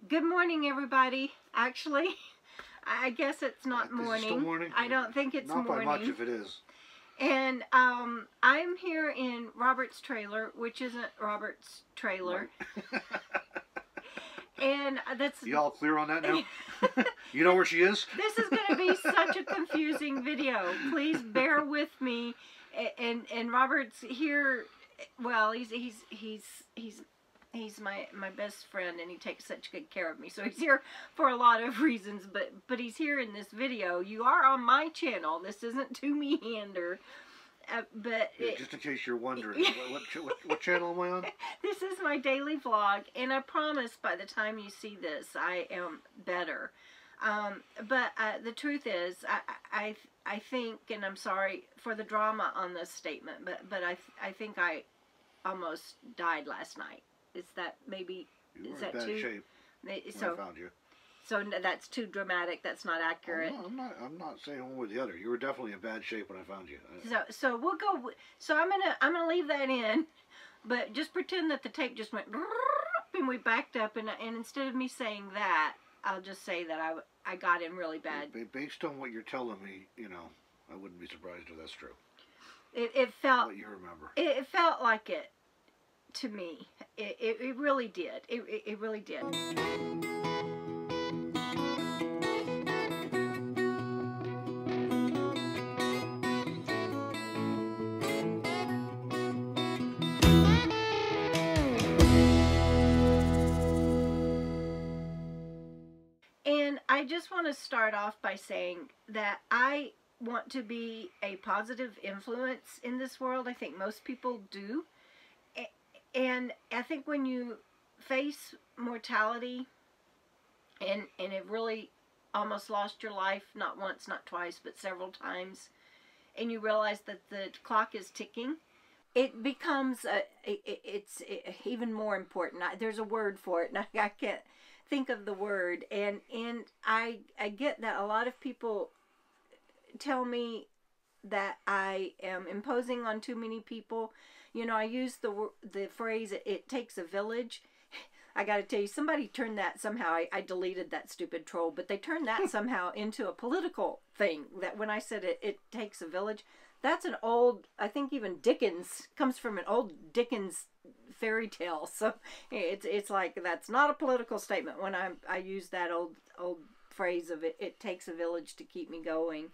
Good morning, everybody. Actually, I guess it's not morning. Is it still morning? I don't think it's not morning. Not by much if it is. And I'm here in Robert's trailer, which isn't Robert's trailer. Right. And that's... You all clear on that now? You know where she is? This is going to be such a confusing video. Please bear with me. And Robert's here. Well, he's my best friend, and he takes such good care of me. So he's here for a lot of reasons, but he's here in this video. You are on my channel. This isn't twomeander. But just in case you're wondering, what channel am I on? This is my daily vlog, and I promise by the time you see this, I am better. But the truth is, I think, and I'm sorry for the drama on this statement, but I think I almost died last night. Is that maybe? You were is that in bad too? shape when I found you. So that's too dramatic. That's not accurate. Oh, no, I'm not saying one way or the other. You were definitely in bad shape when I found you. So we'll go. So I'm gonna leave that in, but just pretend that the tape just went and we backed up, and instead of me saying that, I'll just say that I got in really bad. Based on what you're telling me, you know, I wouldn't be surprised if that's true. It felt. What you remember. It felt like it to me. It really did. It really did. And I just want to start off by saying that I want to be a positive influence in this world. I think most people do. And I think when you face mortality and have really almost lost your life, not once, not twice, but several times, and you realize that the clock is ticking, it becomes, it's even more important. There's a word for it, and I can't think of the word. And I get that a lot of people tell me that I am imposing on too many people. You know, I use the phrase, it takes a village. I got to tell you, somebody turned that somehow, I deleted that stupid troll, but they turned that somehow into a political thing, that when I said it takes a village, that's an old, I think even Dickens, comes from an old Dickens fairy tale. So it's like, that's not a political statement when I use that old phrase of it takes a village to keep me going.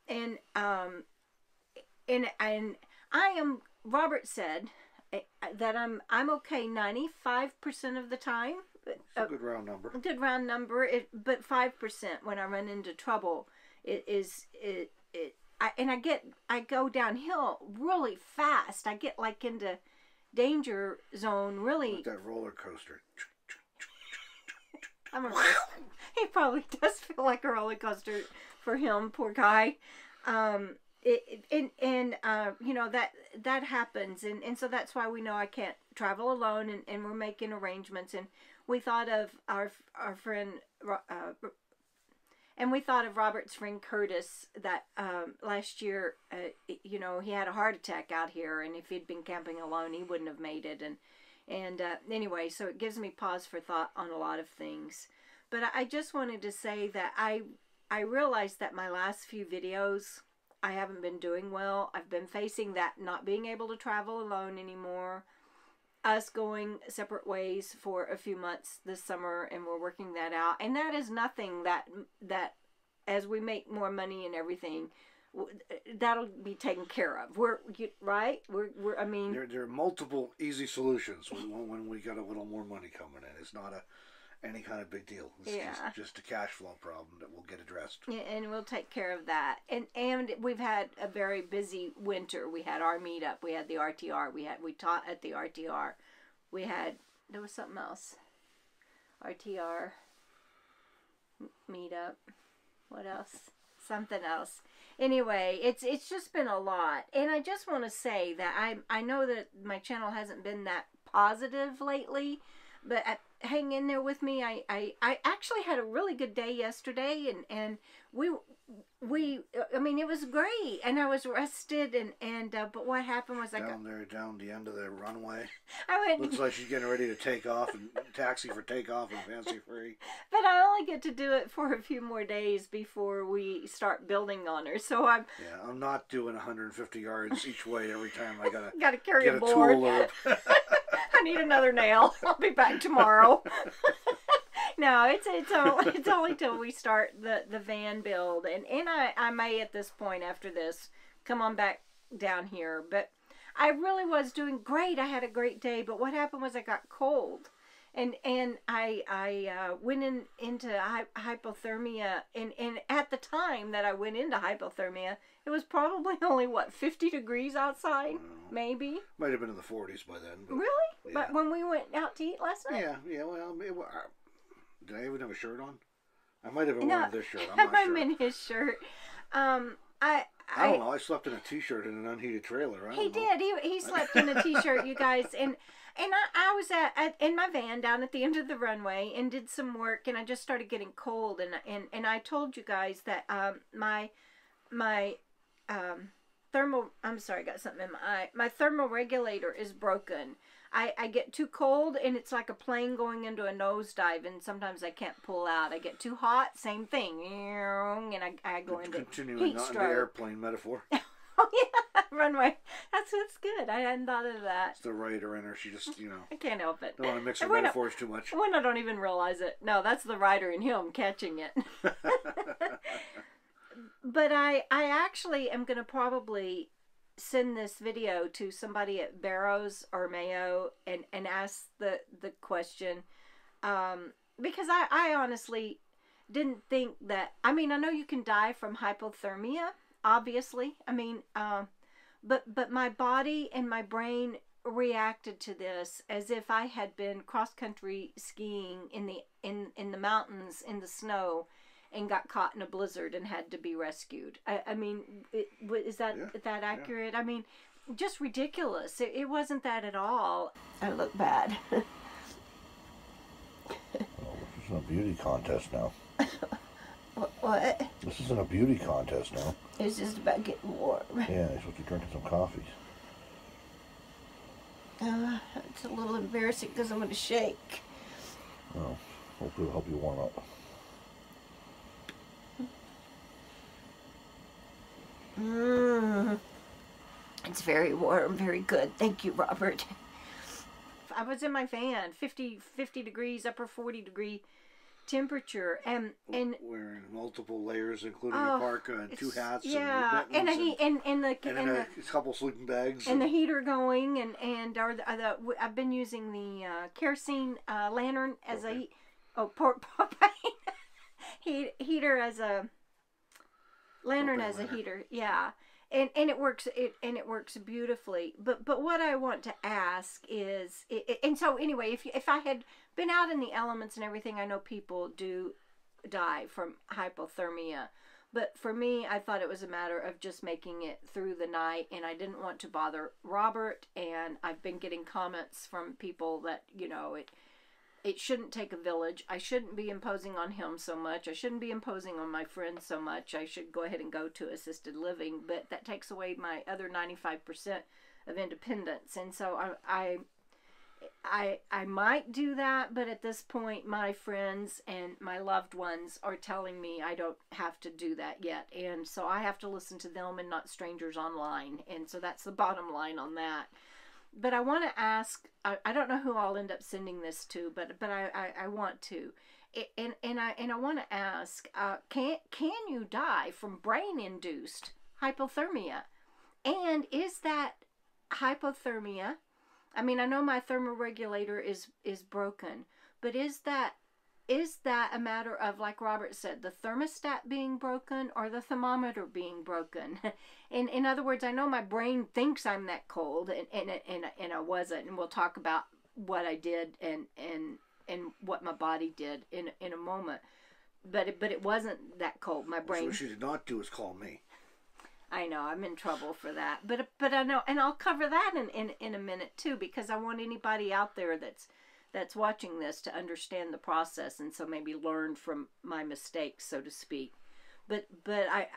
And I am, Robert said that I'm okay 95% of the time. It's a good round number. A good round number. But 5% when I run into trouble, I go downhill really fast. I get like into danger zone really. Like that roller coaster. He probably does feel like a roller coaster for him, poor guy. You know, that happens, and so that's why we know I can't travel alone, and we're making arrangements. And we thought of our friend, and we thought of Robert's friend Curtis, that last year, you know, he had a heart attack out here, and if he'd been camping alone, he wouldn't have made it. And anyway, so it gives me pause for thought on a lot of things. But I just wanted to say that I realized that my last few videos, I haven't been doing well. I've been facing that not being able to travel alone anymore, us going separate ways for a few months this summer, and we're working that out. And that is nothing that as we make more money and everything, that'll be taken care of. Right? I mean, there are multiple easy solutions when we got a little more money coming in. It's not any kind of big deal. It's just a cash flow problem that will get addressed. Yeah, and we'll take care of that. And we've had a very busy winter. We had our meetup. We had the RTR. We taught at the RTR. There was something else. RTR meetup. What else? Something else. Anyway, it's just been a lot. And I just want to say that I know that my channel hasn't been that positive lately, but hang in there with me. I actually had a really good day yesterday, and I mean, it was great, and I was rested, but what happened was down the end of the runway. I went. Looks like she's getting ready to take off and taxi for takeoff and fancy free. But I only get to do it for a few more days before we start building on her. So I'm not doing 150 yards each way every time. I gotta carry get a board. Tool or I need another nail. I'll be back tomorrow. No, it's only till we start the van build, and I may at this point after this come on back down here. But I really was doing great. I had a great day. But what happened was I got cold, and I went into hypothermia, and at the time that I went into hypothermia, it was probably only 50 degrees outside, maybe. Might have been in the 40s by then. But, really? yeah. But when we went out to eat last night? Yeah. Well, did I even have a shirt on? I might have been wearing this shirt. I'm not I'm sure. in his shirt. I don't know. I slept in a t-shirt in an unheated trailer. He did. He slept in a t-shirt, you guys, and I was in my van down at the end of the runway and did some work, and I just started getting cold, and I told you guys that my thermal. I'm sorry, I got something in my eye. My thermal regulator is broken. I get too cold, and it's like a plane going into a nosedive, and sometimes I can't pull out. I get too hot, same thing, and I go into continuing on the airplane metaphor. Oh yeah, runway. That's good. I hadn't thought of that. It's the writer in her. She just, I can't help it. Don't want to mix her metaphors too much. When I don't even realize it. No, that's the writer in him catching it. But I actually am going to probably send this video to somebody at Barrows or Mayo and ask the question, because I honestly didn't think that. I mean, I know you can die from hypothermia, obviously. I mean, but my body and my brain reacted to this as if I had been cross-country skiing in the mountains in the snow and got caught in a blizzard and had to be rescued. I mean, is that accurate? Yeah. I mean, just ridiculous. It wasn't that at all. I look bad. This isn't a beauty contest now. What? This isn't a beauty contest now. It's just about getting warm. Yeah, you're supposed to be drinking some coffees. It's a little embarrassing because I'm going to shake. Oh, hopefully it'll help you warm up. It's very warm, very good. Thank you, Robert. I was in my van, 50 degrees, upper 40 degree temperature, and wearing multiple layers, including a parka and two hats. Yeah, and a couple sleeping bags, and the heater going, and I've been using the kerosene lantern as propane heater as a lantern as a heater. Yeah. And it works beautifully. But what I want to ask is, and so anyway, if I had been out in the elements and everything, I know people do die from hypothermia. But for me, I thought it was a matter of just making it through the night, and I didn't want to bother Robert. And I've been getting comments from people that, it shouldn't take a village. I shouldn't be imposing on him so much. I shouldn't be imposing on my friends so much. I should go ahead and go to assisted living. But that takes away my other 95% of independence. And so I might do that, but at this point, my friends and my loved ones are telling me I don't have to do that yet. And so I have to listen to them and not strangers online. And so that's the bottom line on that. But I want to ask, I don't know who I'll end up sending this to, but I want to. And I want to ask, can you die from brain-induced hypothermia? And is that hypothermia? I mean, I know my thermoregulator is broken, but is that a matter of, like Robert said, the thermostat being broken or the thermometer being broken? And in other words, I know my brain thinks I'm that cold, and I wasn't. And we'll talk about what I did and what my body did in a moment. But it wasn't that cold. My brain. So what she did not do is call me. I know, I'm in trouble for that. But I know, and I'll cover that in a minute too, because I want anybody out there that's watching this to understand the process, and so maybe learn from my mistakes, so to speak. But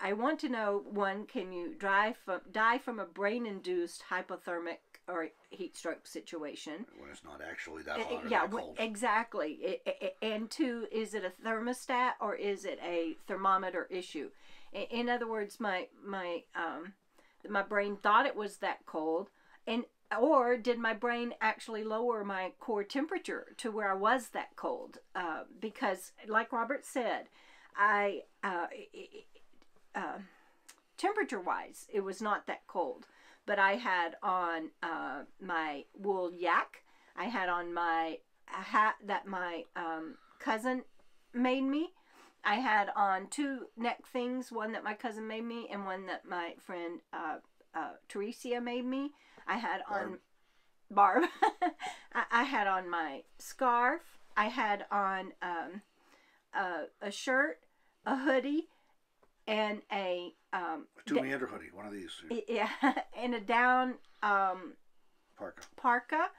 I want to know, one, can you die from a brain-induced hypothermic or heat stroke situation? When it's not actually that hot or yeah, that cold. Exactly. And two, is it a thermostat or is it a thermometer issue? In other words, my brain thought it was that cold, or did my brain actually lower my core temperature to where I was that cold? Because, like Robert said, temperature-wise, it was not that cold. But I had on my wool yak. I had on my hat that my cousin made me. I had on 2 neck things, one that my cousin made me and one that my friend Teresia made me. I had on Barb. I had on my scarf. I had on a shirt, a hoodie, and a two-meander hoodie, one of these. Yeah, and a down parka.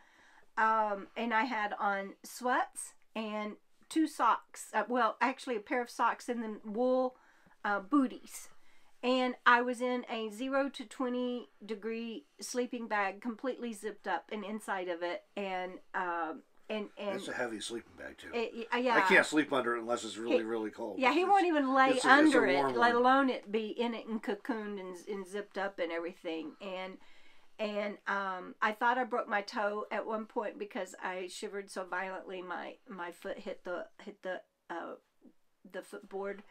And I had on sweats and 2 socks. Well, actually a pair of socks and then wool booties. And I was in a 0 to 20 degree sleeping bag, completely zipped up, and inside of it, and it's a heavy sleeping bag too. Yeah, I can't sleep under it unless it's really cold. Yeah, he won't even lay under it, let alone it be in it and cocooned and zipped up and everything. And I thought I broke my toe at one point because I shivered so violently. My foot hit the footboard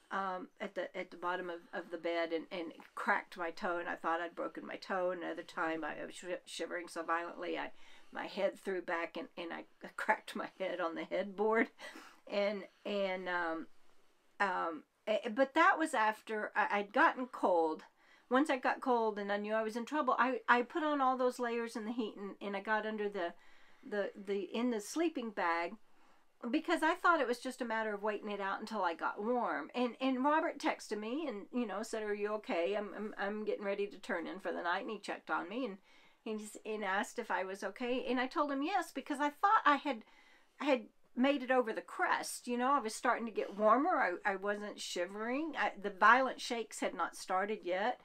at the bottom of the bed and cracked my toe, and I thought I'd broken my toe. Another time I was shivering so violently my head threw back and I cracked my head on the headboard, but that was after I'd gotten cold. Once I got cold and I knew I was in trouble, I put on all those layers in the heat and I got under in the sleeping bag, because I thought it was just a matter of waiting it out until I got warm. And Robert texted me and said, "Are you okay? I'm getting ready to turn in for the night." And he checked on me and asked if I was okay. And I told him yes, because I thought I had made it over the crest. I was starting to get warmer. I wasn't shivering. The violent shakes had not started yet.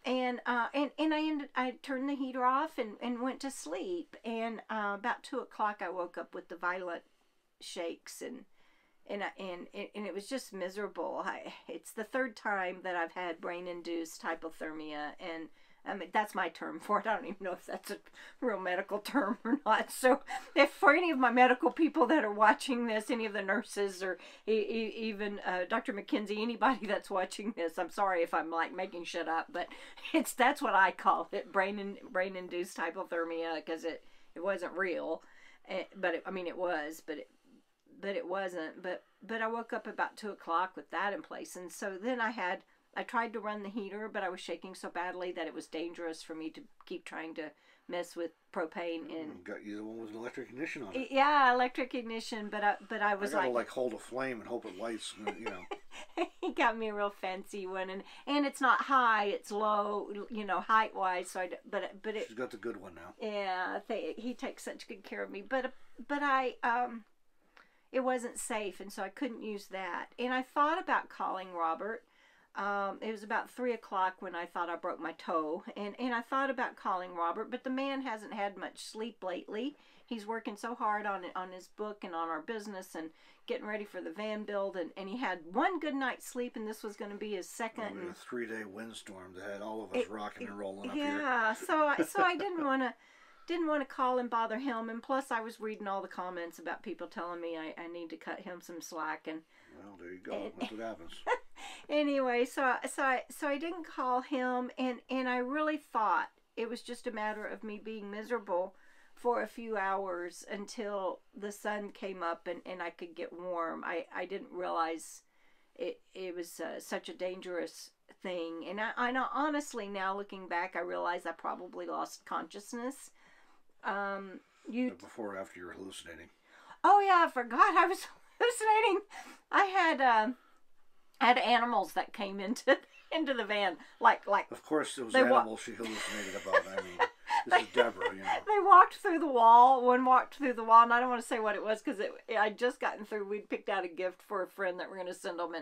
And I turned the heater off and went to sleep. And about 2 o'clock I woke up with the violent shakes and it was just miserable. It's the 3rd time that I've had brain-induced hypothermia, and I mean, that's my term for it. I don't even know if that's a real medical term or not. So if for any of my medical people that are watching this, any of the nurses or even Dr. McKenzie, anybody that's watching this, I'm sorry if I'm like making shit up, but that's what I call it, brain-induced hypothermia, because it wasn't real. But it was, but it wasn't. But I woke up about 2 o'clock with that in place, and so then I tried to run the heater, but I was shaking so badly that it was dangerous for me to keep trying to mess with propane. And got you the one with an electric ignition on it. Yeah, electric ignition, but I was I gotta hold a flame and hope it lights. He got me a real fancy one, and it's not high, it's low, height wise. So she's got the good one now. Yeah, he takes such good care of me, but it wasn't safe, and so I couldn't use that. And I thought about calling Robert. It was about 3 o'clock when I thought I broke my toe, and I thought about calling Robert, but the man hasn't had much sleep lately. He's working so hard on his book and on our business and getting ready for the van build, and he had one good night's sleep, and this was going to be his second. A 3-day windstorm that had all of us rocking and rolling up here. Yeah, so I didn't want to call and bother him, and plus I was reading all the comments about people telling me I need to cut him some slack, and well, there you go. That's what happens. Anyway, so I didn't call him, and I really thought it was just a matter of me being miserable for a few hours until the sun came up and I could get warm. I didn't realize it was such a dangerous thing, and I know, honestly, now looking back, I realize I probably lost consciousness. Before or after you were hallucinating? Oh yeah, I forgot I was hallucinating. I had animals that came into the van, like. Of course, it was animals she hallucinated about. I mean, This is Debra, you know. They walked through the wall. One walked through the wall, and I don't want to say what it was because I'd just gotten through. We'd picked out a gift for a friend that we're going to send them,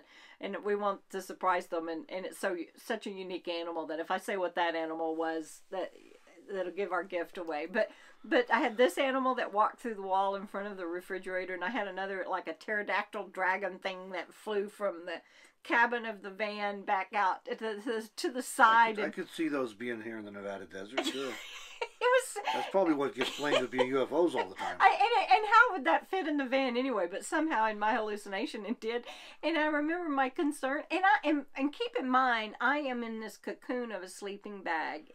and we want to surprise them. And it's such a unique animal that if I say what that animal was, that'll give our gift away. But I had this animal that walked through the wall in front of the refrigerator, and I had another, like a pterodactyl dragon thing that flew from the cabin of the van back out to the side. I could see those being here in the Nevada desert, too. It was. That's probably what gets blamed with being UFOs all the time. And how would that fit in the van anyway? But somehow in my hallucination it did. And I remember my concern. And keep in mind, I am in this cocoon of a sleeping bag.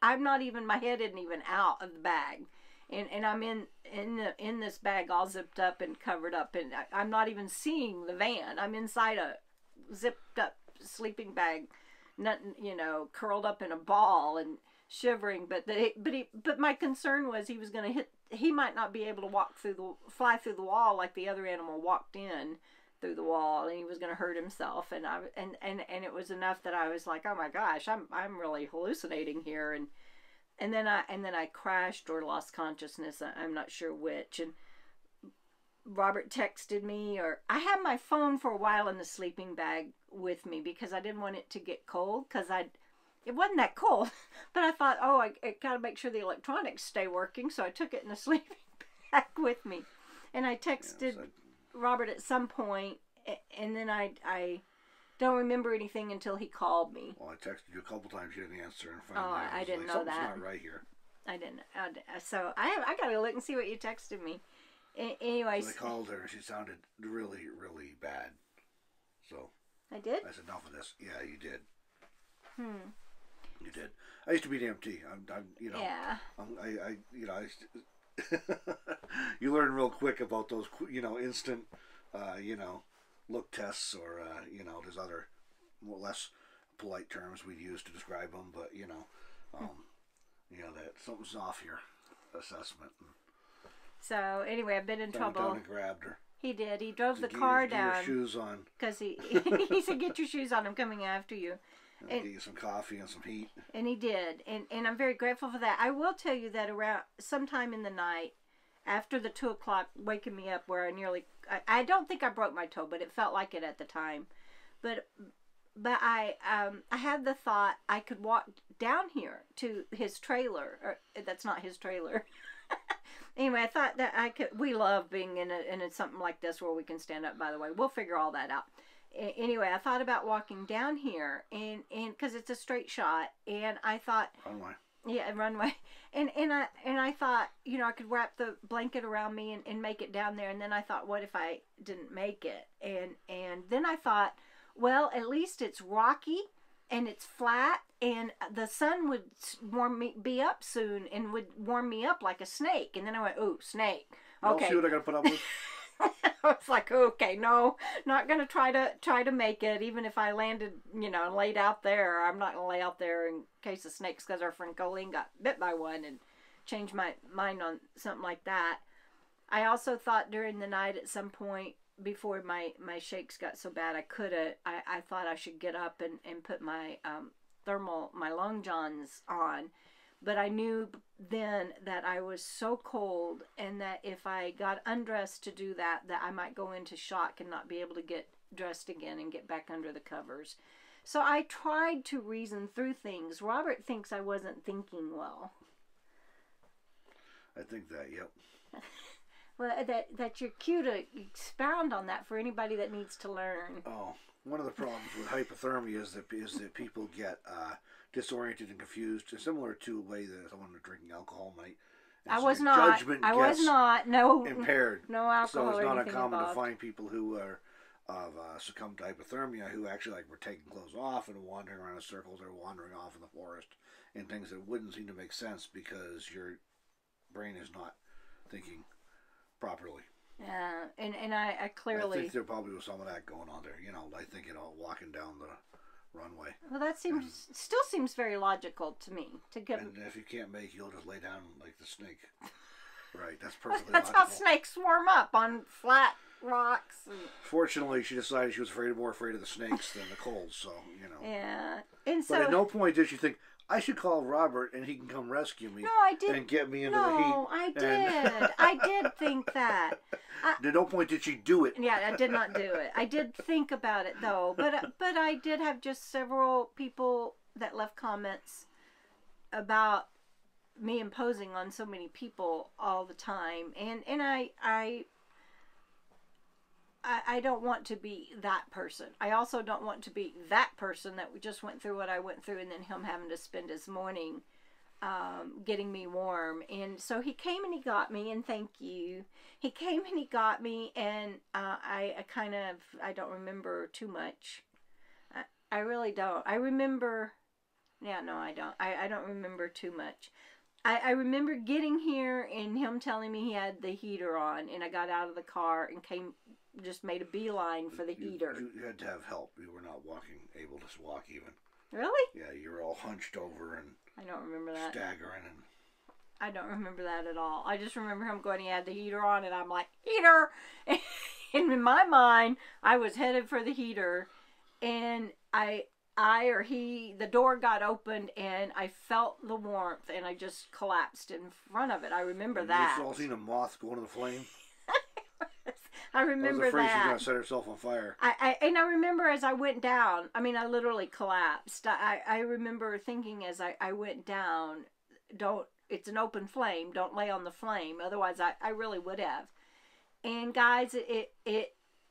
I'm not even, my head isn't even out of the bag. And I'm in this bag all zipped up and covered up. And I'm not even seeing the van. I'm inside a zipped up sleeping bag, nothing, curled up in a ball and shivering. But my concern was he might not be able to fly through the wall like the other animal walked in through the wall, and he was going to hurt himself. And it was enough that I was like, oh my gosh, I'm really hallucinating here. And then I crashed or lost consciousness. I'm not sure which. And Robert texted me, or I had my phone for a while in the sleeping bag with me because I didn't want it to get cold because it wasn't that cold, but I thought, I gotta make sure the electronics stay working, so I took it in the sleeping bag with me, and I texted Robert at some point, and then I don't remember anything until he called me. Well, I texted you a couple times, you didn't answer, and finally I didn't know that. Something's not right here. I didn't. So I gotta look and see what you texted me. Anyways, so I called her and she sounded really, really bad. So I did? I said, enough of this. Yeah, you did. You did. I used to be an EMT. Yeah. You learn real quick about those, instant, look tests, or, there's other more less polite terms we'd use to describe them, but, that something's off here assessment. So anyway, I've been in trouble. Went down and grabbed her. He did. He drove the car down. Get your shoes on. Because he said, "Get your shoes on. I'm coming after you." And get you some coffee and some heat. And he did, and I'm very grateful for that. I will tell you that around sometime in the night, after the 2 o'clock waking me up, where I don't think I broke my toe, but it felt like it at the time. But I had the thought I could walk down here to his trailer. Or that's not his trailer. Anyway, I thought that I could. We love being in something like this where we can stand up. By the way, we'll figure all that out. Anyway, I thought about walking down here, and because it's a straight shot, and I thought runway. Yeah, runway, and I thought I could wrap the blanket around me and make it down there, and then I thought, what if I didn't make it? And then I thought, well, at least it's rocky and it's flat, and the sun would be up soon and would warm me up like a snake. And then I went, ooh, snake. Okay. I'll see what I gotta put up with. I was like, okay, no, not gonna try to make it. Even if I landed, and laid out there, I'm not gonna lay out there in case of snakes, because our friend Colleen got bit by one and changed my mind on something like that. I also thought during the night at some point before my shakes got so bad, I thought I should get up and put my my long johns on. But I knew then that I was so cold, and that if I got undressed to do that I might go into shock and not be able to get dressed again and get back under the covers. So I tried to reason through things. Robert thinks I wasn't thinking well. I think that, yep. Well, that you're cue to expound on that for anybody that needs to learn. Oh, one of the problems with hypothermia is that people get disoriented and confused, similar to the way that someone drinking alcohol might. I was not. I was not. No. Impaired. No alcohol. So it's not uncommon involved. to find people who are succumbed to hypothermia who actually were taking clothes off and wandering around in circles, or wandering off in the forest and things that wouldn't seem to make sense because your brain is not thinking properly. Yeah, and I clearly. I think there probably was some of that going on there. I think walking down the runway. Well, that still seems very logical to me. And if you can't make, you'll just lay down like the snake. Right, that's perfectly That's logical. how snakes swarm up, on flat rocks. Fortunately, she decided she was more afraid of the snakes than the cold. So Yeah, and so. But at no point did she think, I should call Robert and he can come rescue me. No, I did. And get me into the heat. No, I did. I did think that. At no point did she do it. Yeah, I did not do it. I did think about it though, but I did have just several people that left comments about me imposing on so many people all the time, and I don't want to be that person. I also don't want to be that person that just went through what I went through and then him having to spend his morning getting me warm. And so he came and he got me, and thank you. He came and he got me, and I don't remember too much. I really don't. I remember, yeah, no, I don't. I don't remember too much. I remember getting here and him telling me he had the heater on, and I got out of the car and just made a beeline for the heater. You had to have help. You were not able to walk even. Really? Yeah, you were all hunched over and I don't remember that. Staggering. And I don't remember that at all. I just remember him going, he had the heater on, and I'm like, heater! And in my mind, I was headed for the heater, and the door got opened, and I felt the warmth, and I just collapsed in front of it. I remember that. You've all seen a moth go into the flame? I remember that. I was afraid she was going to set herself on fire. And I remember as I went down, I mean, I literally collapsed. I remember thinking as I went down, it's an open flame, don't lay on the flame, otherwise I really would have. And guys,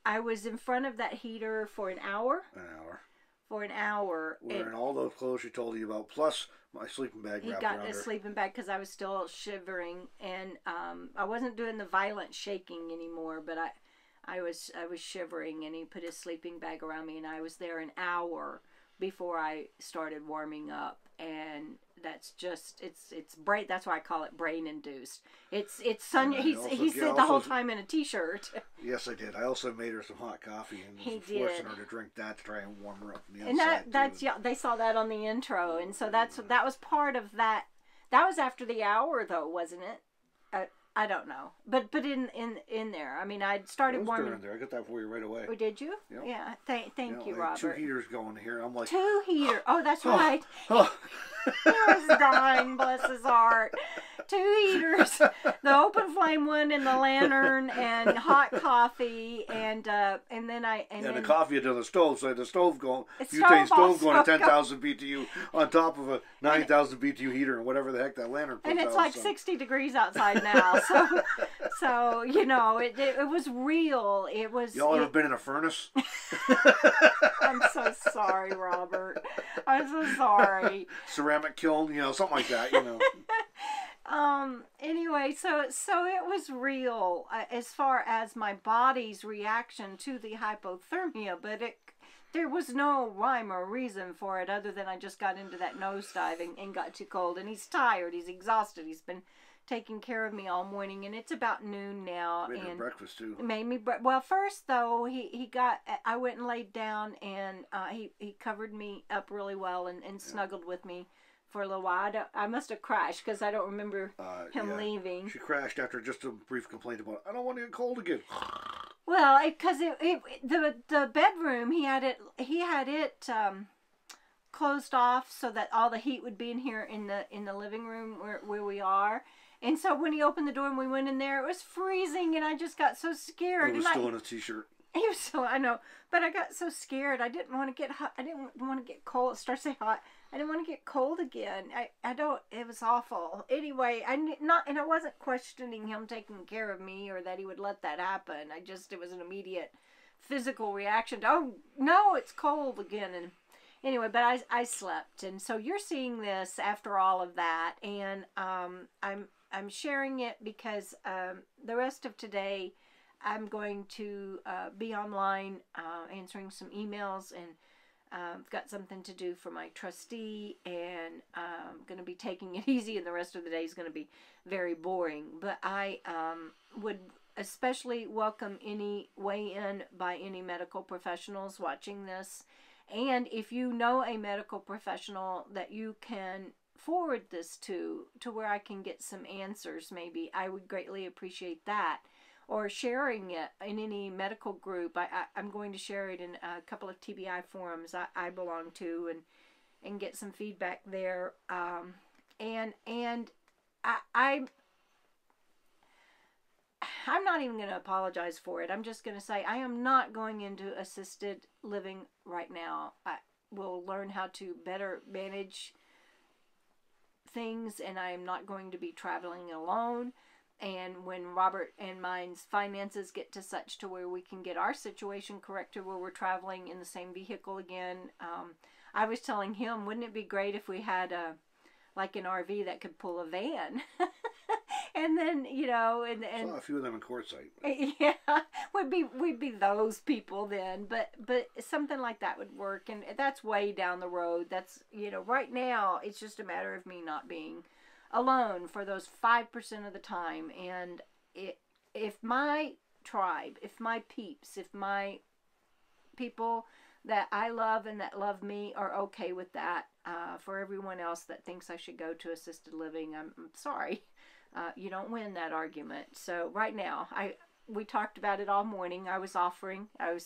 I was in front of that heater for an hour. For an hour. Wearing all those clothes she told you about, plus my sleeping bag wrapped around her. He got a sleeping bag because I was still shivering, and I wasn't doing the violent shaking anymore, but I was shivering, and he put his sleeping bag around me, and I was there an hour before I started warming up, and that's just that's why I call it brain induced. He said the whole time in a t-shirt. Yes, I did. I also made her some hot coffee and was forcing her to drink that to try and warm her up from the inside. And they saw that on the intro, and so that was part of that. That was after the hour though, wasn't it? I don't know, but in there, I mean, I'd started warming. There. I got that for you right away. Oh, did you? Yep. Yeah. Thank you, Robert. 2 heaters going here. I'm like 2 heaters. Oh, that's right. He was dying, bless his heart. 2 heaters, the open flame one, and the lantern, and hot coffee, and then the coffee under the stove. So the stove going, butane stove going to 10,000 BTU on top of a 9,000 BTU heater, and whatever the heck that lantern puts out. And it's like 60 degrees outside now. So you know, it was real. It was. Y'all ever been in a furnace? I'm so sorry, Robert. I'm so sorry. Ceramic kiln, something like that, Anyway, so it was real as far as my body's reaction to the hypothermia, but there was no rhyme or reason for it other than I just got into that nosedive and got too cold, and he's tired, he's exhausted, he's been taking care of me all morning, and it's about noon now. Made me breakfast too. Made me well. First though, I went and laid down, and he covered me up really well and snuggled with me for a little while. I must have crashed because I don't remember him leaving. She crashed after just a brief complaint about, I don't want to get cold again. Well, because the bedroom he had it closed off so that all the heat would be in here in the living room where we are. And so when he opened the door and we went in there, it was freezing, and I just got so scared. He was still in a t-shirt. He was still, I know, but I got so scared. I didn't want to get hot. I didn't want to get cold. Start to say hot. I didn't want to get cold again. I don't. It was awful. Anyway, and I wasn't questioning him taking care of me or that he would let that happen. It was an immediate physical reaction to, oh no, it's cold again. And anyway, but I slept, and so you're seeing this after all of that, and I'm sharing it because the rest of today I'm going to be online answering some emails, and I've got something to do for my trustee, and I'm going to be taking it easy, and the rest of the day is going to be very boring. But I would especially welcome any weigh-in by any medical professionals watching this. And if you know a medical professional that you can forward this to where I can get some answers, maybe, I would greatly appreciate that. Or sharing it in any medical group. I'm going to share it in a couple of TBI forums I belong to, and get some feedback there. And I'm not even going to apologize for it. I'm just going to say I am not going into assisted living right now. I will learn how to better manage things, and I am not going to be traveling alone. And when Robert and mine's finances get to such to where we can get our situation corrected, where we're traveling in the same vehicle again, I was telling him, wouldn't it be great if we had like an RV that could pull a van? And then, you know, and saw a few of them in Quartzsite. Yeah, we'd be those people then, but something like that would work, and that's way down the road. That's, you know, right now it's just a matter of me not being alone for those 5% of the time. And if my tribe, if my peeps, if my people that I love and that love me are okay with that, for everyone else that thinks I should go to assisted living, I'm sorry. You don't win that argument. So right now, we talked about it all morning. I was offering. I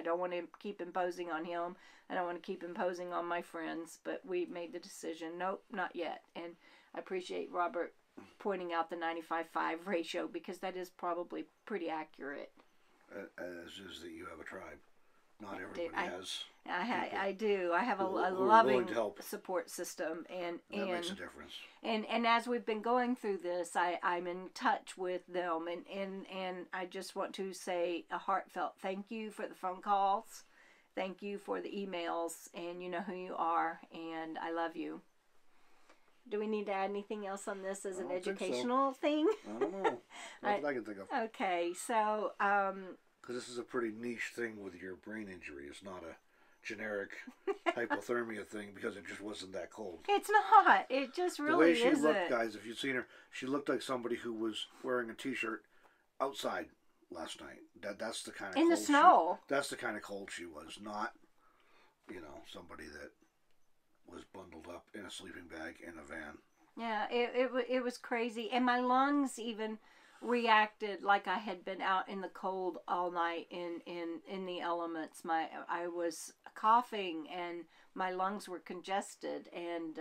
don't want to keep imposing on him. I don't want to keep imposing on my friends. But we made the decision. Nope, not yet. And I appreciate Robert pointing out the 95-5 ratio, because that is probably pretty accurate. As is that you have a tribe. Not everybody has. I do. I have a who loving support system, and that makes a difference. And as we've been going through this, I'm in touch with them, and I just want to say a heartfelt thank you for the phone calls, thank you for the emails, and you know who you are, and I love you. Do we need to add anything else on this as an educational thing? I don't know. Not that I can think of. Okay, so because this is a pretty niche thing with your brain injury. It's not a generic hypothermia thing, because it just wasn't that cold. It's not. It just really isn't. The way she looked, guys, if you'd seen her, she looked like somebody who was wearing a t-shirt outside last night. That's the kind of in the snow. That's the kind of cold she was. Not, you know, somebody that was bundled up in a sleeping bag in a van. Yeah, it was crazy, and my lungs even reacted like I had been out in the cold all night in the elements. I was coughing, and my lungs were congested and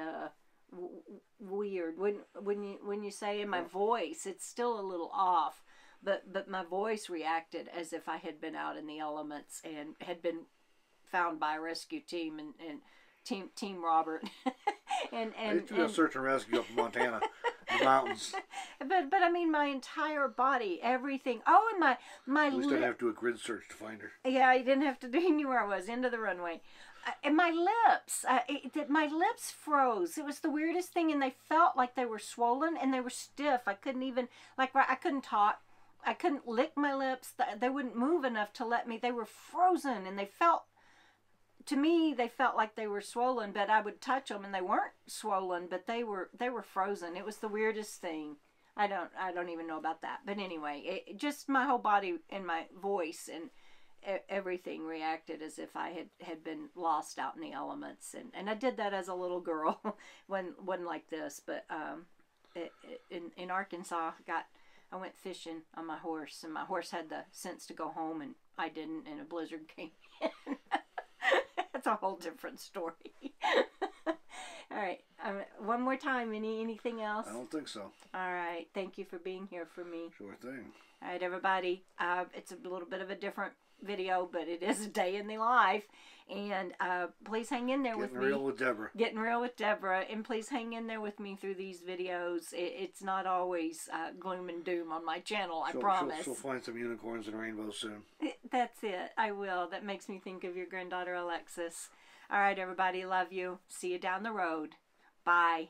weird. When you say in my voice, it's still a little off, but my voice reacted as if I had been out in the elements and had been found by a rescue team and Team Robert. and they do a search and rescue up in Montana. The mountains. But I mean, my entire body, everything. Oh, and my at least I didn't have to do a grid search to find her. Yeah, I didn't have to do. He knew where I was. Into the runway. And my lips, my lips froze. It was the weirdest thing, and they felt like they were swollen and they were stiff. I couldn't even, I couldn't talk. I couldn't lick my lips. They wouldn't move enough to let me. They were frozen, and they felt. To me, they felt like they were swollen, but I would touch them and they weren't swollen, but they were frozen. It was the weirdest thing. I don't even know about that. But anyway, just my whole body and my voice and everything reacted as if I had been lost out in the elements. And I did that as a little girl. wasn't like this, but in Arkansas, I went fishing on my horse, and my horse had the sense to go home, and I didn't, and a blizzard came in. That's a whole different story. All right. One more time. Anything else? I don't think so. All right. Thank you for being here for me. Sure thing. All right, everybody. It's a little bit of a different video, but it is a day in the life. And please hang in there with me. Getting real with Debra. Getting real with Debra. And please hang in there with me through these videos. It's not always gloom and doom on my channel, I promise. She'll find some unicorns and rainbows soon. That's it. I will. That makes me think of your granddaughter, Alexis. All right, everybody. Love you. See you down the road. Bye.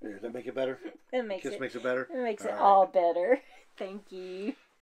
Does that make it better? It makes Kiss makes it better? It makes it all better. Thank you.